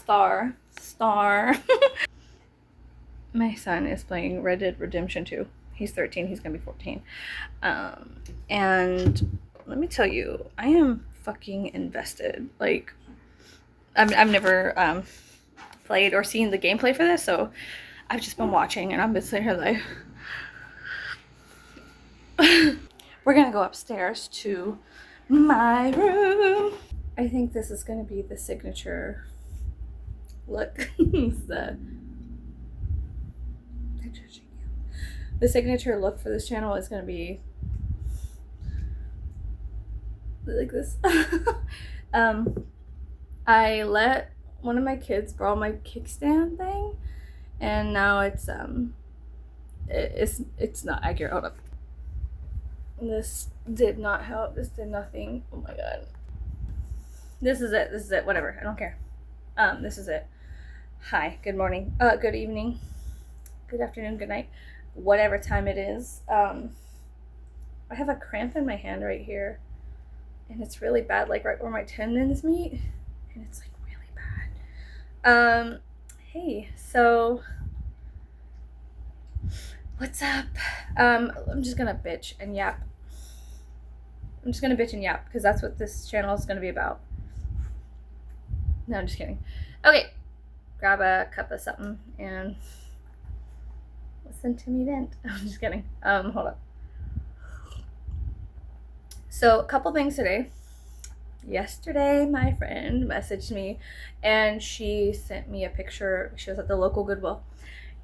Star. My son is playing Red Dead Redemption 2. He's 13. He's gonna be 14. And let me tell you, I am fucking invested. Like, I've never played or seen the gameplay for this, so I've just been watching, and I've been sitting here like. We're gonna go upstairs to my room. I think this is gonna be the signature look. The signature look for this channel is gonna be like this. I let one of my kids borrow my kickstand thing, and now it's not accurate. Hold up. This did not help. This did nothing. Oh my god. This is it. Whatever. I don't care. This is it. Hi. Good morning. Good evening. Good afternoon. Good night. Whatever time it is. I have a cramp in my hand right here, and it's really bad, like right where my tendons meet, and it's like really bad. Hey, so what's up? I'm just gonna bitch and yap. Because that's what this channel is gonna be about. No, I'm just kidding. Okay, grab a cup of something and listen to me vent. I'm just kidding. Hold up. So, a couple things today. Yesterday, my friend messaged me, and she sent me a picture. She was at the local Goodwill,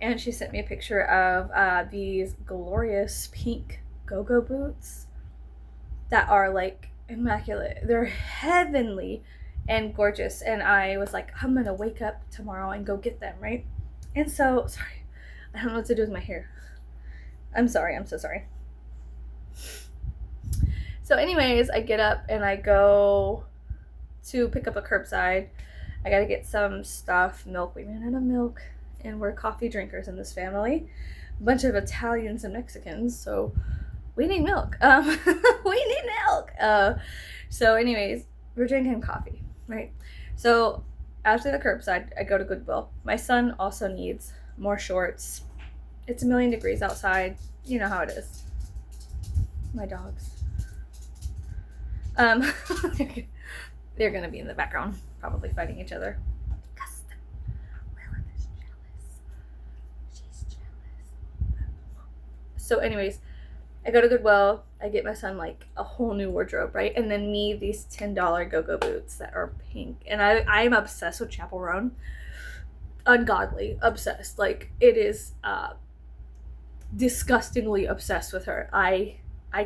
and she sent me a picture of these glorious pink go-go boots that are like immaculate. They're heavenly and gorgeous, and I was like, I'm gonna wake up tomorrow and go get them, right? And so, sorry, I don't know what to do with my hair. I'm sorry, I'm so sorry. So anyways, I get up and I go to pick up a curbside. I gotta get some stuff, milk. We ran out of milk, and we're coffee drinkers in this family. A bunch of Italians and Mexicans, so we need milk. We need milk. So anyways, we're drinking coffee, right? So after the curbside, I go to Goodwill. My son also needs more shorts. It's 1,000,000 degrees outside. You know how it is. My dogs. They're gonna be in the background, probably fighting each other. Because Lilith is jealous. She's jealous. So anyways, I go to Goodwill, I get my son like a whole new wardrobe, right? And then me these $10 go-go boots that are pink. And I'm obsessed with Chappell Roan. Ungodly obsessed. Like, it is disgustingly obsessed with her. I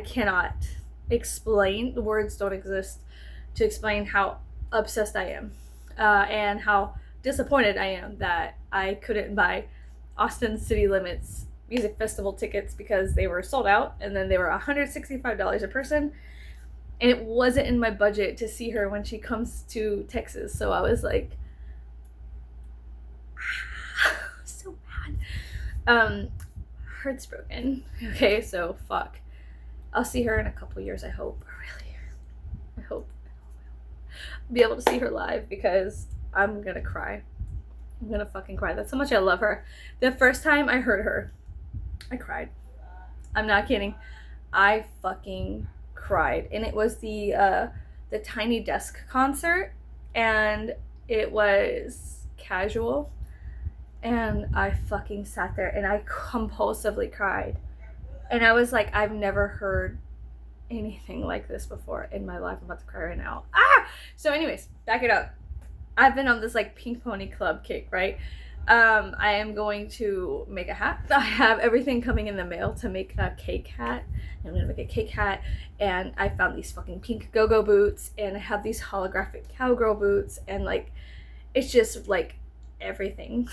cannot explain, the words don't exist to explain how obsessed I am, and how disappointed I am that I couldn't buy Austin City Limits Music Festival tickets because they were sold out, and then they were $165 a person, and it wasn't in my budget to see her when she comes to Texas. So I was like, so bad. Heart's broken. Okay, so fuck. I'll see her in a couple years, I hope. Really, I hope I'll be able to see her live, because I'm gonna cry. I'm gonna fucking cry. That's how much I love her. The first time I heard her, I cried. I'm not kidding. I fucking cried. And it was the Tiny Desk concert, and it was casual, and I fucking sat there and I compulsively cried. And I was like, I've never heard anything like this before in my life. I'm about to cry right now. So anyways, back it up. I've been on this like Pink Pony Club kick, right? I am going to make a hat. I have everything coming in the mail to make a cake hat. I'm gonna make a cake hat, and I found these fucking pink go-go boots, and I have these holographic cowgirl boots, and like, it's just like everything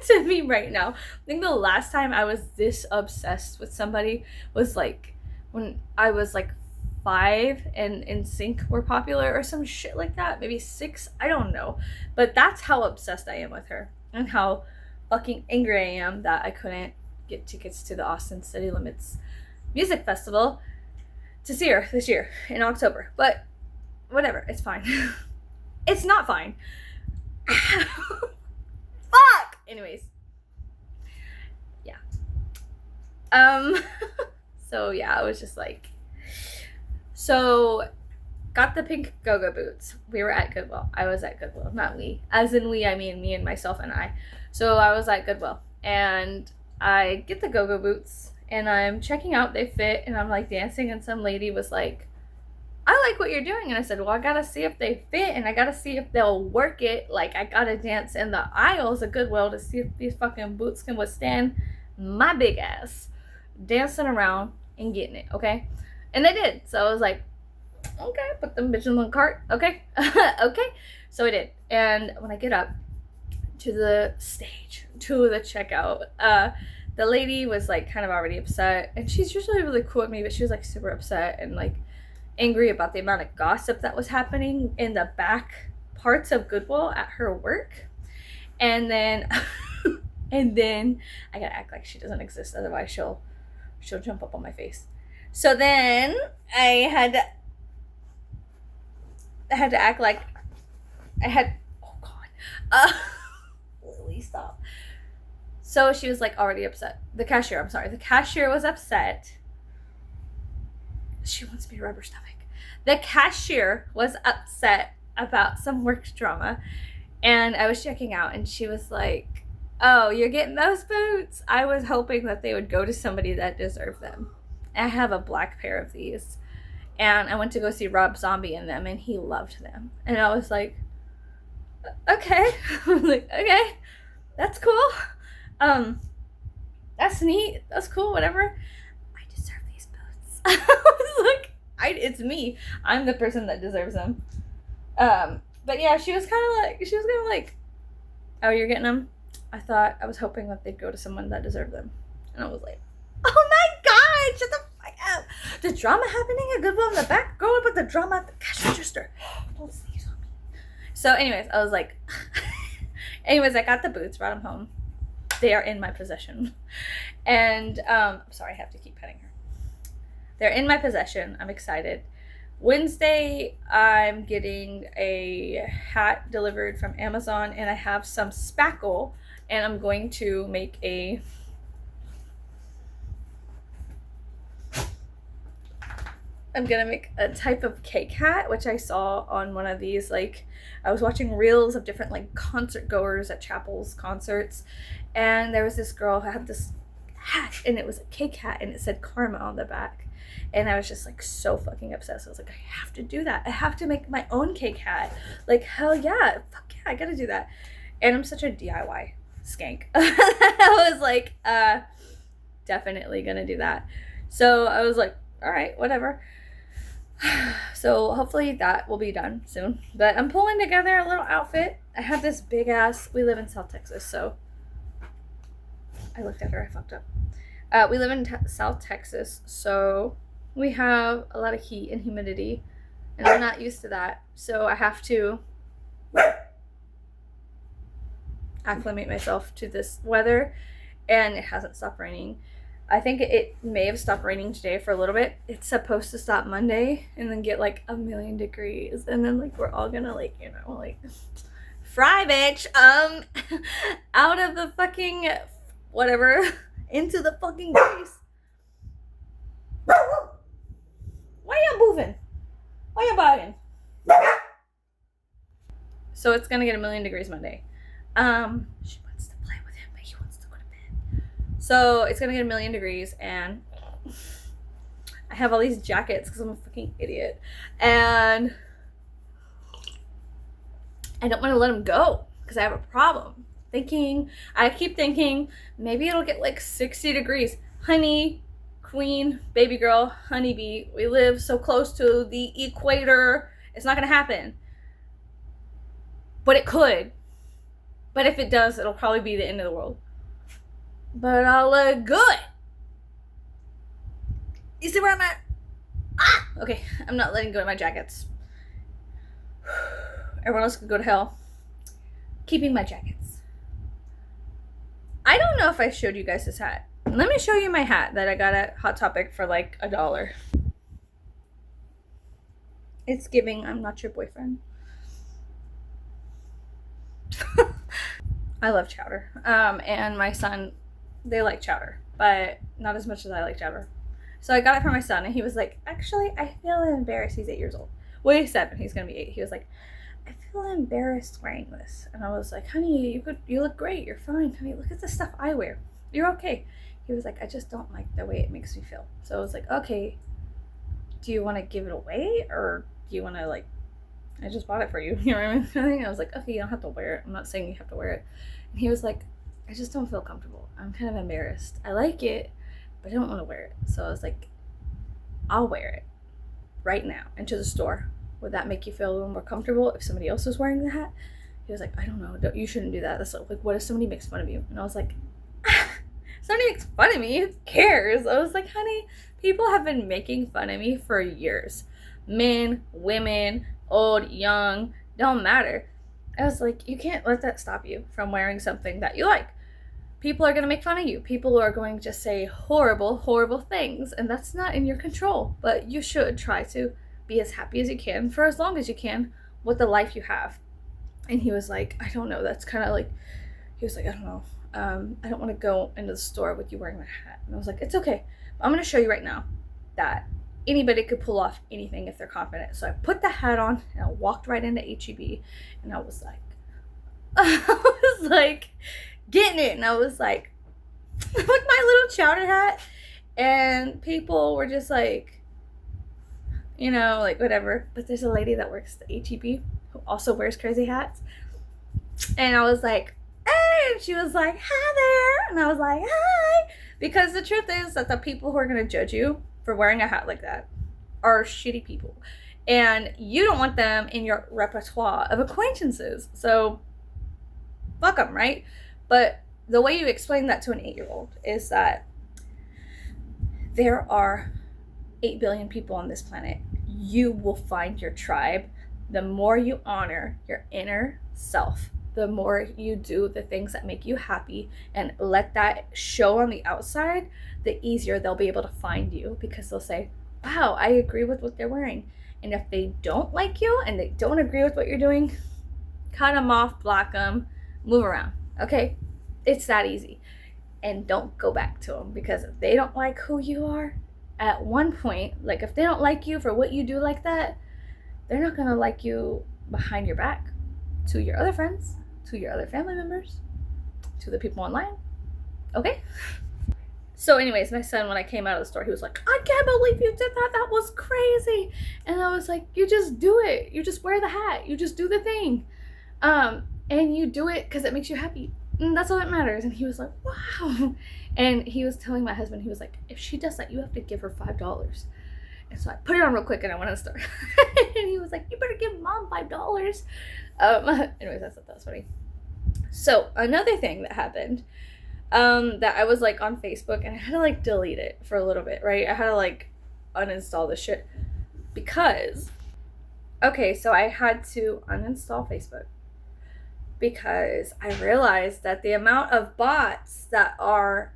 to me right now. I think the last time I was this obsessed with somebody was like when I was like 5 and NSYNC were popular or some shit like that. Maybe 6, I don't know. But that's how obsessed I am with her, and how fucking angry I am that I couldn't get tickets to the Austin City Limits Music Festival to see her this year in October. But whatever, it's fine. It's not fine. Fuck! Anyways. Yeah. So yeah, I was just like, so got the pink go-go boots. We were at Goodwill. I was at Goodwill, not we. As in we, I mean me and myself and I. So I was at Goodwill and I get the go-go boots and I'm checking out, they fit, and I'm like dancing, and some lady was like, I like what you're doing. And I said, well, I gotta see if they fit and I gotta see if they'll work it. Like, I gotta dance in the aisles of Goodwill to see if these fucking boots can withstand my big ass dancing around and getting it, okay? And they did. So I was like, okay, put them bitches in the cart, okay? Okay. So I did. And when I get up to the stage, to the checkout, the lady was like kind of already upset. And she's usually really cool with me, but she was like super upset and like angry about the amount of gossip that was happening in the back parts of Goodwill at her work. And then and then I gotta act like she doesn't exist, otherwise she'll jump up on my face. So then I had to act like oh god, Lily, stop. So she was like already upset. The cashier was upset. She wants me to rub her stomach. The cashier was upset about some work drama, and I was checking out, and she was like, oh, you're getting those boots? I was hoping that they would go to somebody that deserved them. I have a black pair of these, and I went to go see Rob Zombie in them, and he loved them. And I was like, okay. I was like, okay, that's cool. That's neat. That's cool, whatever. I deserve these boots. I was like, it's me. I'm the person that deserves them. But yeah, she was kind of like, oh, you're getting them? I was hoping that they'd go to someone that deserved them. And I was like, oh my god, shut the fuck up. The drama happening at Goodwill in the back? Girl, but the drama at the cash register. Don't sneeze on me. So anyways, I was like, I got the boots, brought them home. They are in my possession. And, sorry, I have to keep petting her. They're in my possession. I'm excited. Wednesday, I'm getting a hat delivered from Amazon, and I have some spackle, and I'm going to make a type of cake hat, which I saw on one of these, like, I was watching reels of different, like, concert goers at Chapel's concerts, and there was this girl who had this hat, and it was a cake hat, and it said Karma on the back, and I was just, like, so fucking obsessed. I was like, I have to do that. I have to make my own cake hat. Like, hell yeah. Fuck yeah, I gotta do that. And I'm such a DIY skank. I was like, definitely gonna do that. So I was like, all right, whatever. So hopefully that will be done soon. But I'm pulling together a little outfit. I have this big ass, we live in South Texas, so I looked at her, I fucked up. We live in South Texas, so we have a lot of heat and humidity, and I'm not used to that. So I have to acclimate myself to this weather, and it hasn't stopped raining. I think it may have stopped raining today for a little bit. It's supposed to stop Monday and then get like 1,000,000 degrees, and then like we're all gonna like, you know, like fry bitch out of the fucking whatever into the fucking grease. Why you moving? Why you bugging? So it's gonna get 1,000,000 degrees Monday. She wants to play with him, but he wants to go to bed. So it's gonna get 1,000,000 degrees, and I have all these jackets because I'm a fucking idiot, and I don't want to let them go because I have a problem. I keep thinking maybe it'll get like 60 degrees. Honey, queen, baby girl, honeybee, we live so close to the equator. It's not gonna happen. But it could. But if it does, it'll probably be the end of the world. But I'll look good. You see where I'm at? Ah! Okay, I'm not letting go of my jackets. Everyone else can go to hell. Keeping my jackets. I don't know if I showed you guys this hat. Let me show you my hat that I got at Hot Topic for like $1. It's giving I'm not your boyfriend. I love chowder. And my son, they like chowder, but not as much as I like chowder. So I got it for my son, and he was like, actually, I feel embarrassed. He's 8 years old. Well, he's 7. He's gonna be 8. He was like, I feel embarrassed wearing this, and I was like, honey, you look great. You're fine, honey. Look at the stuff I wear. You're okay. He was like, I just don't like the way it makes me feel. So I was like, okay, do you want to give it away, or do you want to like? I just bought it for you. You know what I mean? I was like, okay, you don't have to wear it. I'm not saying you have to wear it. And he was like, I just don't feel comfortable. I'm kind of embarrassed. I like it, but I don't want to wear it. So I was like, I'll wear it right now into the store. Would that make you feel a little more comfortable if somebody else was wearing the hat? He was like, I don't know. You shouldn't do that. That's like, what if somebody makes fun of you? And I was like, somebody makes fun of me? Who cares? I was like, honey, people have been making fun of me for years. Men, women, old, young, don't matter. I was like, you can't let that stop you from wearing something that you like. People are going to make fun of you. People are going to say horrible, horrible things, and that's not in your control. But you should try to be as happy as you can for as long as you can with the life you have. And he was like, I don't know. That's kind of like, he was like, I don't know. I don't want to go into the store with you wearing my hat. And I was like, it's okay. I'm going to show you right now that anybody could pull off anything if they're confident. So I put the hat on and I walked right into HEB, and I was like, I was like getting it, and I was like with my little chowder hat, and people were just like, you know, like whatever. But there's a lady that works at the HEB who also wears crazy hats, and I was like, hey, and she was like, hi there, and I was like, hi, because the truth is that the people who are going to judge you for wearing a hat like that are shitty people, and you don't want them in your repertoire of acquaintances. So fuck them, right? But the way you explain that to an 8-year-old is that there are 8 billion people on this planet. You will find your tribe. The more you honor your inner self, the more you do the things that make you happy and let that show on the outside, the easier they'll be able to find you, because they'll say, wow, I agree with what they're wearing. And if they don't like you and they don't agree with what you're doing, cut them off, block them, move around. Okay? It's that easy. And don't go back to them, because if they don't like who you are, at one point, like if they don't like you for what you do like that, they're not going to like you behind your back to your other friends, to your other family members, to the people online. Okay? So anyways, my son, when I came out of the store, he was like, I can't believe you did that. That was crazy. And I was like, you just do it. You just wear the hat. You just do the thing. And you do it because it makes you happy. And that's all that matters. And he was like, wow. And he was telling my husband, he was like, if she does that, you have to give her $5. And so I put it on real quick and I went to the store. And he was like, you better give mom $5. Anyways, I thought that was funny. So another thing that happened, that I was like on Facebook, and I had to like delete it for a little bit, right? I had to like uninstall this shit because, okay, so I had to uninstall Facebook because I realized that the amount of bots that are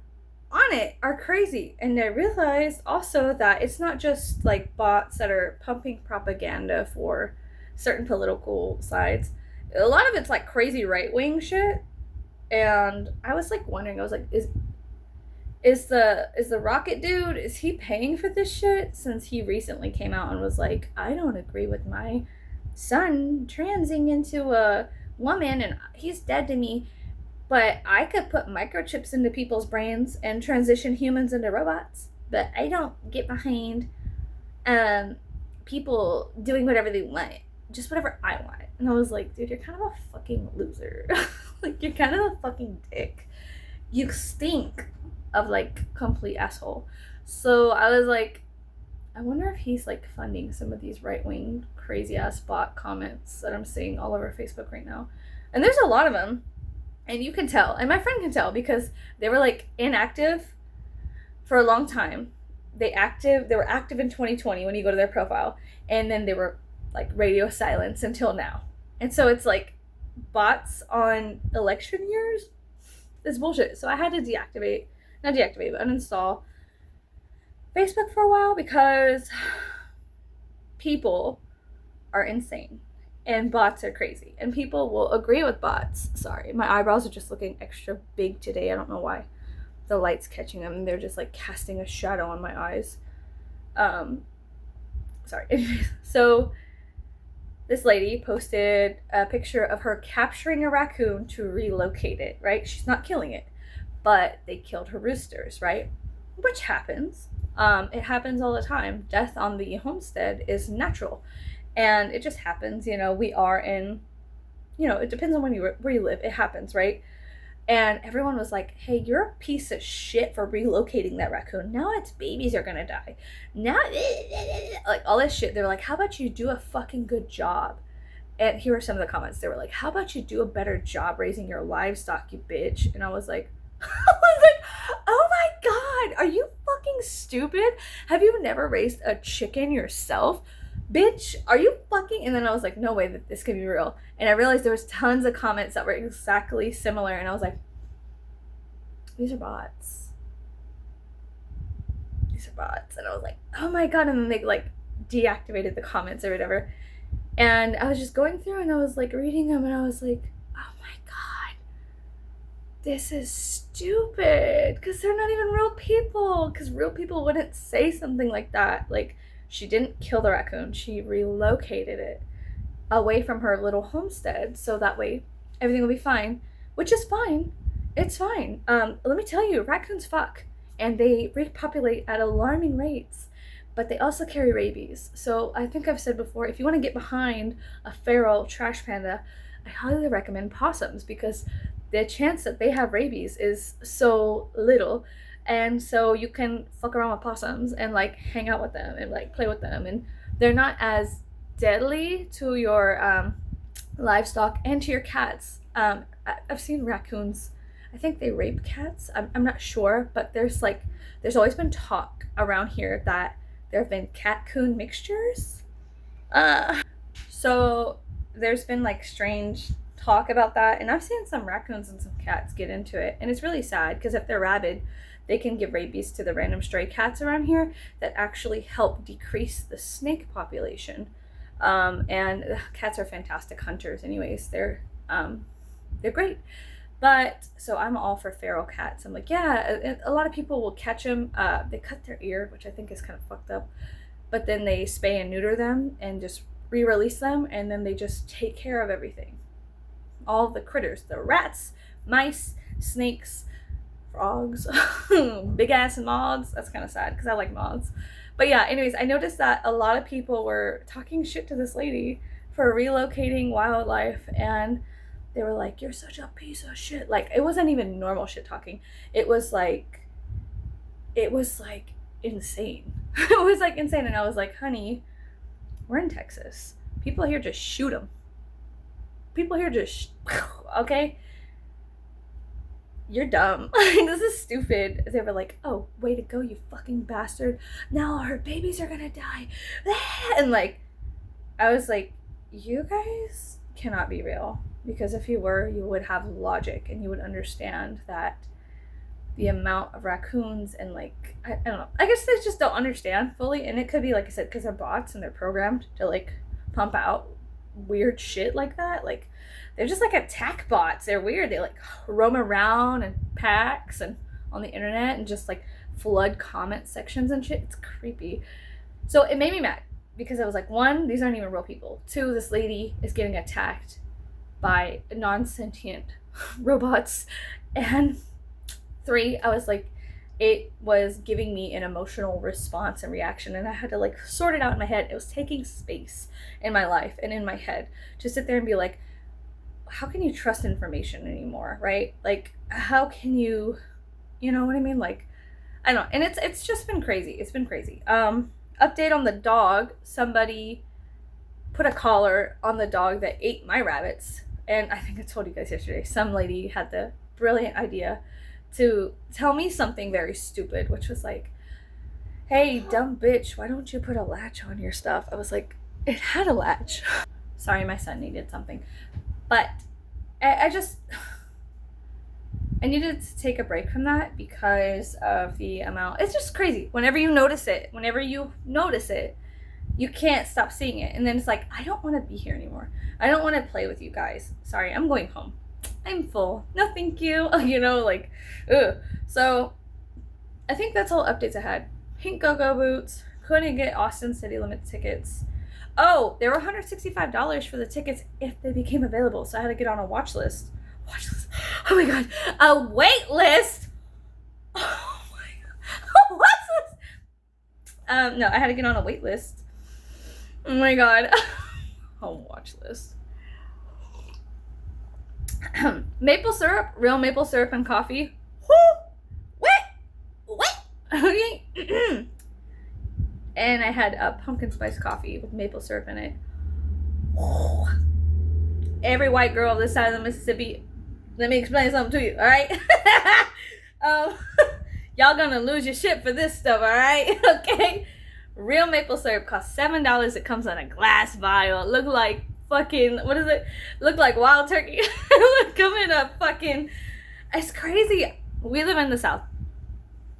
on it are crazy. And I realized also that it's not just like bots that are pumping propaganda for certain political sides. A lot of it's like crazy right-wing shit. And I was like wondering, I was like, is the Rocket dude, is he paying for this shit? Since he recently came out and was like, I don't agree with my son transing into a woman and he's dead to me, but I could put microchips into people's brains and transition humans into robots. But I don't get behind people doing whatever they want, just whatever I want. And I was like, dude, you're kind of a fucking loser. Like, you're kind of a fucking dick. You stink of like complete asshole. So I was like, I wonder if he's like funding some of these right-wing crazy ass bot comments that I'm seeing all over Facebook right now. And there's a lot of them. And you can tell, and my friend can tell, because they were like inactive for a long time. They were active in 2020 when you go to their profile, and then they were like radio silence until now. And so it's like bots on election years. It's bullshit. So I had to not deactivate, but uninstall Facebook for a while because people are insane. and bots are crazy. And people will agree with bots. Sorry, my eyebrows are just looking extra big today. I don't know why. The light's catching them and they're just like casting a shadow on my eyes. Sorry. So this lady posted a picture of her capturing a raccoon to relocate it, right? She's not killing it, but they killed her roosters, right? Which happens. It happens all the time. Death on the homestead is natural. And it just happens, we are in, it depends on where you live. It happens, right? And everyone was like, hey, you're a piece of shit for relocating that raccoon. Now its babies are gonna die. Now, like all this shit. They were like, how about you do a fucking good job? And here are some of the comments. They were like, how about you do a better job raising your livestock, you bitch? And I was like, oh my God, are you fucking stupid? Have you never raised a chicken yourself? Bitch, are you fucking? And then I was like, no way that this can be real. And I realized there was tons of comments that were exactly similar. And I was like, these are bots. These are bots. And I was like, oh my God. And then they like deactivated the comments or whatever. And I was just going through and I was like reading them and I was like, oh my God, this is stupid. Because they're not even real people. Because real people wouldn't say something like that. Like, she didn't kill the raccoon. She relocated it away from her little homestead so that way everything will be fine, which is fine. It's fine. Let me tell you, raccoons fuck and they repopulate at alarming rates, but they also carry rabies. So I think I've said before, if you want to get behind a feral trash panda, I highly recommend possums because the chance that they have rabies is so little. And so you can fuck around with possums and like hang out with them and like play with them. And they're not as deadly to your livestock and to your cats. I've seen raccoons. I think they rape cats. I'm not sure, but there's always been talk around here that there have been cat-coon mixtures. So there's been like strange talk about that. And I've seen some raccoons and some cats get into it. And it's really sad because if they're rabid, they can give rabies to the random stray cats around here that actually help decrease the snake population. And cats are fantastic hunters anyways. They're great. But so I'm all for feral cats. I'm like, yeah, a lot of people will catch them. They cut their ear, which I think is kind of fucked up. But then they spay and neuter them and just re-release them. And then they just take care of everything. All the critters, the rats, mice, snakes, frogs, big ass moths. That's kind of sad because I like moths. But yeah, anyways, I noticed that a lot of people were talking shit to this lady for relocating wildlife, and they were like, you're such a piece of shit. Like, it wasn't even normal shit talking. It was like insane. It was like insane. And I was like, honey, we're in Texas. People here just shoot them. People here just, okay? You're dumb. This is stupid. They were like, oh, way to go, you fucking bastard. Now her babies are gonna die. And like, I was like, you guys cannot be real. Because if you were, you would have logic and you would understand that the amount of raccoons and like, I don't know. I guess they just don't understand fully. And it could be, like I said, because they're bots and they're programmed to like pump out weird shit like that. Like, they're just like attack bots. They're weird. They like roam around in packs and on the internet and just like flood comment sections and shit. It's creepy. So it made me mad because I was like, one, these aren't even real people. Two, this lady is getting attacked by non-sentient robots. And three, I was like, it was giving me an emotional response and reaction, and I had to like sort it out in my head. It was taking space in my life and in my head to sit there and be like, how can you trust information anymore, right? Like, how can you know what I mean? Like, I don't know. And it's just been crazy. It's been crazy. Update on the dog. Somebody put a collar on the dog that ate my rabbits. And I think I told you guys yesterday, some lady had the brilliant idea to tell me something very stupid, which was like, hey, dumb bitch, why don't you put a latch on your stuff? I was like, it had a latch. Sorry, my son needed something. But I needed to take a break from that because of the amount. It's just crazy. Whenever you notice it, you can't stop seeing it. And then it's like, I don't want to be here anymore. I don't want to play with you guys. Sorry, I'm going home. I'm full. No, thank you. You know, like, ugh. So I think that's all updates I had. Pink Go-Go boots. Couldn't get Austin City Limits tickets. Oh, they were $165 for the tickets if they became available. So I had to get on a watch list. Watch list. Oh my god. A wait list. Oh my god. What's this? No, I had to get on a wait list. Oh my god. Oh, watch list. Maple syrup, real maple syrup and coffee. Woo! What? Okay. And I had a pumpkin spice coffee with maple syrup in it. Every white girl this side of the Mississippi, let me explain something to you, all right? Y'all gonna lose your shit for this stuff, all right? Okay? Real maple syrup costs $7. It comes in a glass vial. It look like fucking, what is it? Look like wild turkey. It come in a fucking, it's crazy. We live in the South.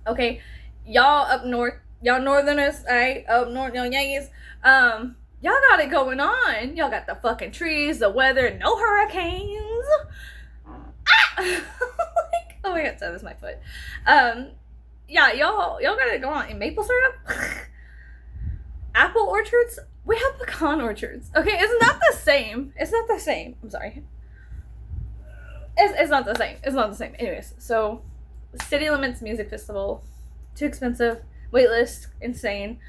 Okay? Y'all up north, y'all northerners, alright? Up north, y'all Yankees. Y'all got it going on. Y'all got the fucking trees, the weather, no hurricanes. Ah! Oh my god, that was my foot. Yeah, y'all got it going on. In maple syrup? Apple orchards? We have pecan orchards. Okay, it's not the same. It's not the same. I'm sorry. It's not the same. It's not the same. Anyways, so City Limits Music Festival, too expensive. Waitlist, insane.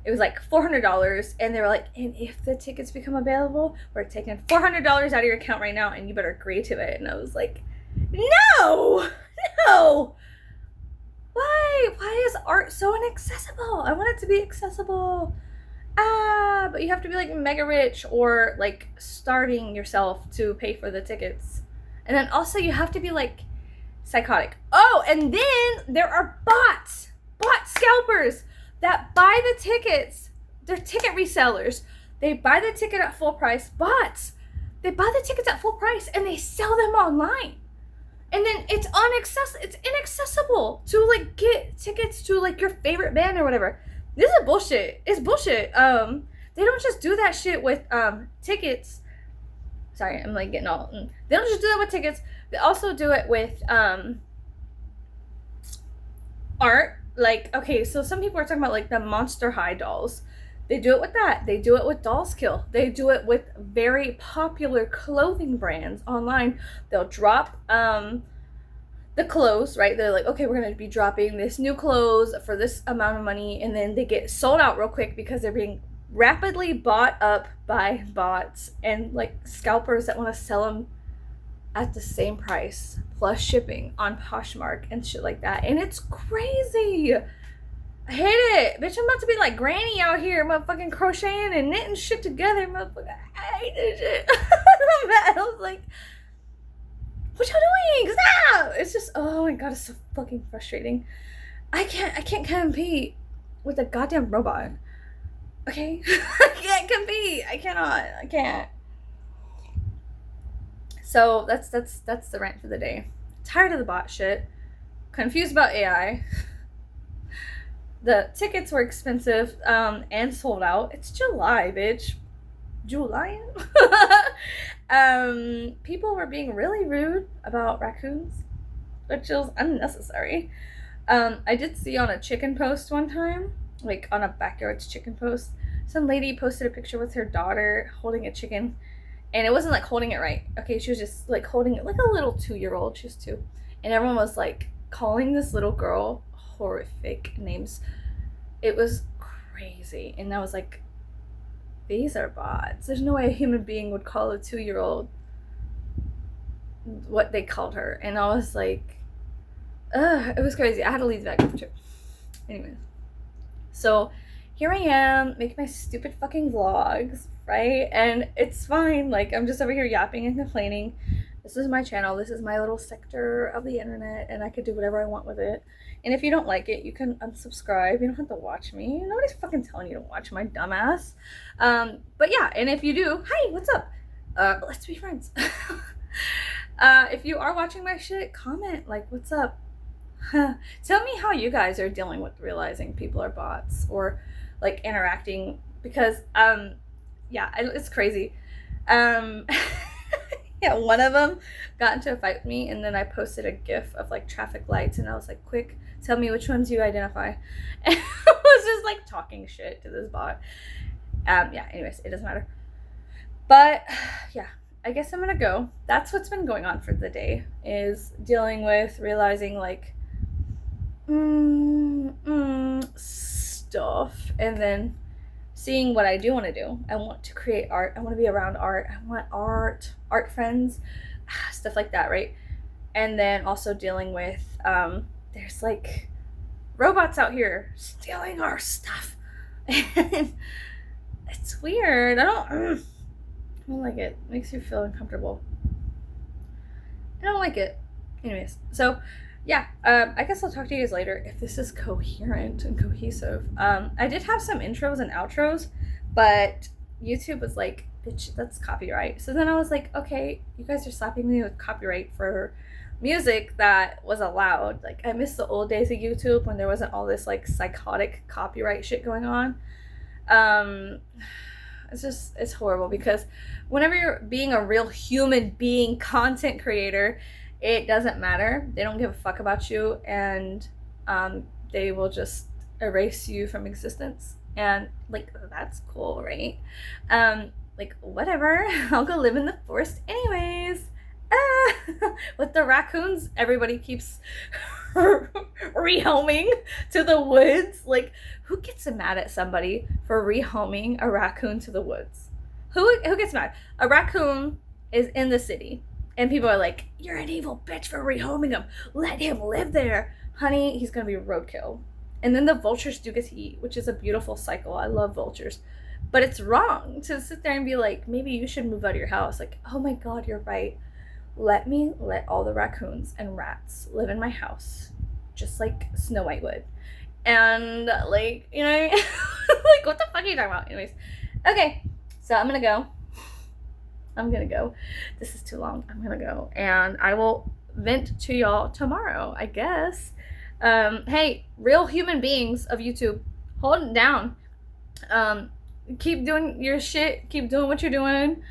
It was like $400, and they were like, and if the tickets become available, we're taking $400 out of your account right now, and you better agree to it. And I was like, no. Why is art so inaccessible? I want it to be accessible. But you have to be like mega rich or like starving yourself to pay for the tickets. And then also you have to be like psychotic. Oh, and then there are bot scalpers that buy the tickets. They're ticket resellers. They buy the ticket at full price. Bots. They buy the tickets at full price and they sell them online. And then it's inaccessible to like get tickets to like your favorite band or whatever. This is bullshit. It's bullshit. They don't just do that shit with tickets. Sorry, I'm like getting all. They don't just do that with tickets. They also do it with art. Like, okay, so some people are talking about like the Monster High dolls. They do it with that. They do it with Dolls Kill. They do it with very popular clothing brands online. They'll drop the clothes, right? They're like, okay, we're going to be dropping this new clothes for this amount of money. And then they get sold out real quick because they're being rapidly bought up by bots and like scalpers that want to sell them at the same price plus shipping on Poshmark and shit like that. And it's crazy. I hate it. Bitch, I'm about to be like Granny out here, motherfucking crocheting and knitting shit together, motherfucker. I hate this shit. I was like, what y'all doing? Stop! It's just, oh my god, it's so fucking frustrating. I can't compete with a goddamn robot. Okay? I can't compete. I can't. So that's the rant for the day. Tired of the bot shit. Confused about AI. The tickets were expensive and sold out. It's July, bitch. July? People were being really rude about raccoons, which was unnecessary. I did see on a chicken post one time, like on a backyards chicken post, some lady posted a picture with her daughter holding a chicken, and it wasn't like holding it right. Okay, she was just like holding it like a little 2-year-old. She was 2. And everyone was like calling this little girl horrific names. It was crazy. And I was like, these are bots. There's no way a human being would call a 2-year-old what they called her. And I was like, ugh, it was crazy. I had to leave that picture. Anyways. So here I am making my stupid fucking vlogs, right? And it's fine. Like, I'm just over here yapping and complaining. This is my channel. This is my little sector of the internet, and I could do whatever I want with it. And if you don't like it, you can unsubscribe. You don't have to watch me. Nobody's fucking telling you to watch my dumbass. But yeah, and if you do, hi, what's up? Let's be friends. If you are watching my shit, comment, like, what's up? Tell me how you guys are dealing with realizing people are bots, or like interacting because yeah, it's crazy. Um yeah, one of them got into a fight with me, and then I posted a gif of like traffic lights, and I was like, quick, tell me which ones you identify. And I was just like talking shit to this bot. Yeah, anyways, it doesn't matter. But yeah, I guess I'm gonna go. That's what's been going on for the day, is dealing with realizing like stuff, and then seeing what I do want to do. I want to create art. I want to be around art. I want art friends, stuff like that, right? And then also dealing with there's like robots out here stealing our stuff. And it's weird. I don't like it. It makes you feel uncomfortable. I don't like it. Anyways, so yeah, I guess I'll talk to you guys later if this is coherent and cohesive. I did have some intros and outros, but YouTube was like, bitch, that's copyright. So then I was like, okay, you guys are slapping me with copyright for music that was allowed. Like, I miss the old days of YouTube when there wasn't all this like psychotic copyright shit going on. It's horrible, because whenever you're being a real human being content creator, it doesn't matter. They don't give a fuck about you, and they will just erase you from existence. And like, that's cool, right? Like, whatever. I'll go live in the forest anyways. With the raccoons, everybody keeps rehoming to the woods. Like, who gets mad at somebody for rehoming a raccoon to the woods? Who gets mad? A raccoon is in the city, and people are like, you're an evil bitch for rehoming him. Let him live there. Honey, he's gonna be roadkill. And then the vultures do get to eat, which is a beautiful cycle. I love vultures. But it's wrong to sit there and be like, maybe you should move out of your house. Like, oh my God, you're right. Let all the raccoons and rats live in my house, just like Snow White would. And like, you know, like, what the fuck are you talking about? Anyways, okay, so I'm gonna go. This is too long. I'm gonna go, and I will vent to y'all tomorrow, I guess. Hey, real human beings of YouTube, hold it down. Keep doing your shit. Keep doing what you're doing.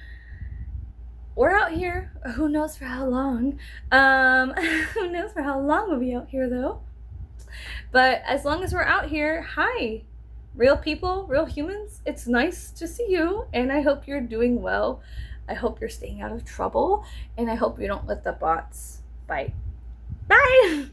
We're out here. Who knows for how long? Who knows for how long we'll be out here, though. But as long as we're out here, hi, real people, real humans. It's nice to see you, and I hope you're doing well. I hope you're staying out of trouble, and I hope you don't let the bots bite. Bye!